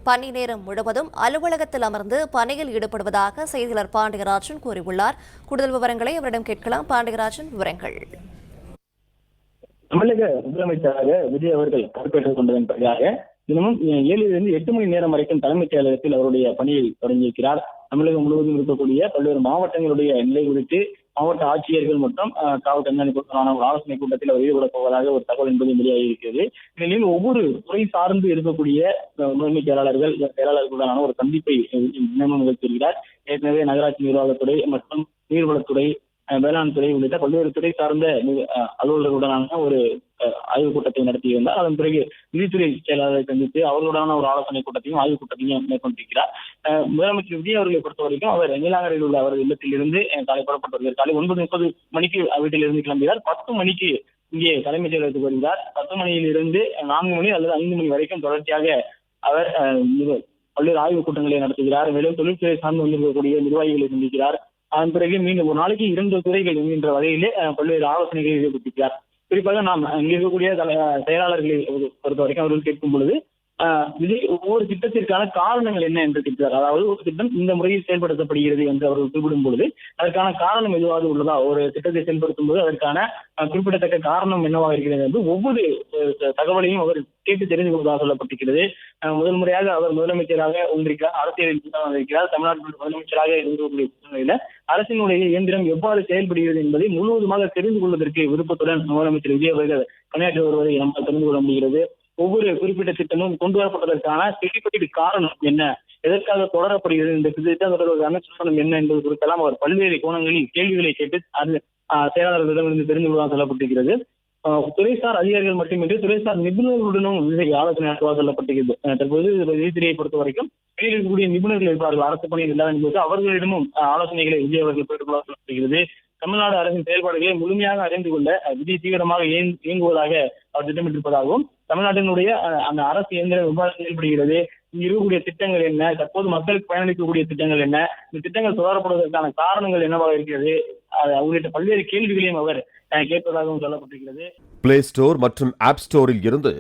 பணி நேரம் முழுவதும் அலுவலகத்தில் அமர்ந்து பணியில் ஈடுபடுவதாக செய்தியாளர் பாண்டியராஜன் கூறியுள்ளார். கூடுதல் விவரங்களை அவரிடம் கேட்கலாம். பாண்டியராஜன், விவரங்கள். தமிழக முதலமைச்சராக விஜய் அவர்கள் பொறுப்பேற்றுக் கொண்டதன் பிறகாக தினமும் 7 to 8 மணி நேரம் வரைக்கும் தலைமைச் செயலகத்தில் அவருடைய பணியை தொடங்கியிருக்கிறார். தமிழகம் முழுவதும் இருக்கக்கூடிய பல்வேறு மாவட்டங்களுடைய நிலை குறித்து மாவட்ட ஆட்சியர்கள் மற்றும் காவல் கண்காணிப்புக்கான ஒரு ஆலோசனை கூட்டத்தில் அவர் ஈடுபடப் போவதாக ஒரு தகவல் என்பது வெளியாகி இருக்கிறது. இந்நிலையில் ஒவ்வொரு துறை சார்ந்து இருக்கக்கூடிய முதன்மை செயலாளர்களுடனான ஒரு சந்திப்பை தினமும் நிகழ்த்தியிருக்கிறார். ஏற்கனவே நகராட்சி நிர்வாகத்துறை மற்றும் நீர்வளத்துறை, வேளாண் துறை உள்ளிட்ட பல்வேறு துறை சார்ந்த அலுவலர்களுடனான ஒரு ஆய்வுக் கூட்டத்தை நடத்தியிருந்தார். அதன் பிறகு நிதித்துறை செயலாளரை சந்தித்து அவர்களுடனான ஒரு ஆலோசனை கூட்டத்தையும் ஆய்வுக் கூட்டத்தையும் மேற்கொண்டிருக்கிறார். முதலமைச்சர் விஜய் அவர்களை பொறுத்த வரைக்கும் அவர் நீலாங்கரையில் உள்ள அவரது இல்லத்திலிருந்து காலை புறப்பட்டு வருகிறார். காலை 9:30 மணிக்கு வீட்டிலிருந்து கிளம்புகிறார். 10 மணிக்கு இங்கே தலைமைச் செயலகத்துக்கு வருகிறார். 10 மணியிலிருந்து 4 மணி அல்லது 5 மணி வரைக்கும் தொடர்ச்சியாக அவர் பல்வேறு ஆய்வுக் கூட்டங்களை நடத்துகிறார். மேலும் தொழில்துறை சார்ந்து வந்திருக்கக்கூடிய நிர்வாகிகளை சந்திக்கிறார். அதன் பிறகு மீண்டும் ஒரு நாளைக்கு 2 துறைகள் என்கின்ற வகையிலே பல்வேறு ஆலோசனைகளை ஈடுபட்டிருக்கிறார். குறிப்பாக நாம் இங்கே இருக்கக்கூடிய செயலாளர்களை பொறுத்த வரைக்கும் அவர்கள் கேட்கும் பொழுது விஜய் ஒவ்வொரு திட்டத்திற்கான காரணங்கள் என்ன என்று கேட்கிறார். அதாவது ஒரு திட்டம் இந்த முறையில் செயல்படுத்தப்படுகிறது என்று அவர்கள் குறிப்பிடும் பொழுது அதற்கான காரணம் எதுவாக உள்ளதா, ஒரு திட்டத்தை செயல்படுத்தும் போது அதற்கான குறிப்பிடத்தக்க காரணம் என்னவாக இருக்கிறது என்று ஒவ்வொரு தகவலையும் அவர் கேட்டு தெரிந்து கொள்வதாக சொல்லப்பட்டிருக்கிறது. முதல் முறையாக அவர் முதலமைச்சராக வந்திருக்கிறார், அரசியலில் வந்திருக்கிறார். தமிழ்நாட்டில் முதலமைச்சராக இருக்கக்கூடிய சூழ்நிலையில அரசினுடைய இயந்திரம் எவ்வாறு செயல்படுகிறது என்பதை முழுவதுமாக தெரிந்து கொள்வதற்கு விருப்பத்துடன் முதலமைச்சர் விஜய் அவர்கள் பணியாற்றி வருவதை நம்மால் தெரிந்து கொள்ள முடிகிறது. ஒவ்வொரு குறிப்பிட்ட திட்டமும் கொண்டு வரப்பட்டதற்கான திட்டத்திற்கு காரணம் என்ன, எதற்காக தொடரப்படுகிறது, இந்த திட்டம் தொடர்வதற்கான காரணம் என்ன என்பது குறித்தெல்லாம் அவர் பல்வேறு கோணங்களில் கேள்விகளை கேட்டு செயலாளர்களிடமிருந்து தெரிந்து கொள்வதாக சொல்லப்பட்டிருக்கிறது. துறைசார் அதிகாரிகள் மட்டுமின்றி துறைசார் நிபுணர்களுடனும் ஆலோசனை நடத்துவதாக சொல்லப்பட்டிருக்கிறது. தற்போது நிதித்துறையை பொறுத்த வரைக்கும் இருக்கக்கூடிய நிபுணர்கள் இருப்பார்கள், அரசு பணியில் இல்லாத என்பது அவர்களிடமும் ஆலோசனைகளை விஜய் அவர்கள் பெற்றுக்கொள்ள சொல்லப்படுகிறது. தமிழ்நாடு அரசின் செயல்பாடுகளை முழுமையாக அறிந்து கொள்ள விஜய் தீவிரமாக இயங்குவதாக அவர் திட்டமிட்டிருப்பதாகவும், தமிழ்நாட்டினுடைய அந்த அரசு இயந்திரம் எவ்வாறு செயல்படுகிறது, இங்கு இருக்கக்கூடிய திட்டங்கள் என்ன, தற்போது மக்களுக்கு பயனளிக்கக்கூடிய திட்டங்கள் என்ன, இந்த திட்டங்கள் தொடரப்படுவதற்கான காரணங்கள் என்னவாக இருக்கிறது உள்ளிட்ட பல்வேறு கேள்விகளையும் அவர் கேட்பதாகவும் சொல்லப்பட்டிருக்கிறது. பிளே ஸ்டோர் மற்றும் ஆப் ஸ்டோரில் இருந்து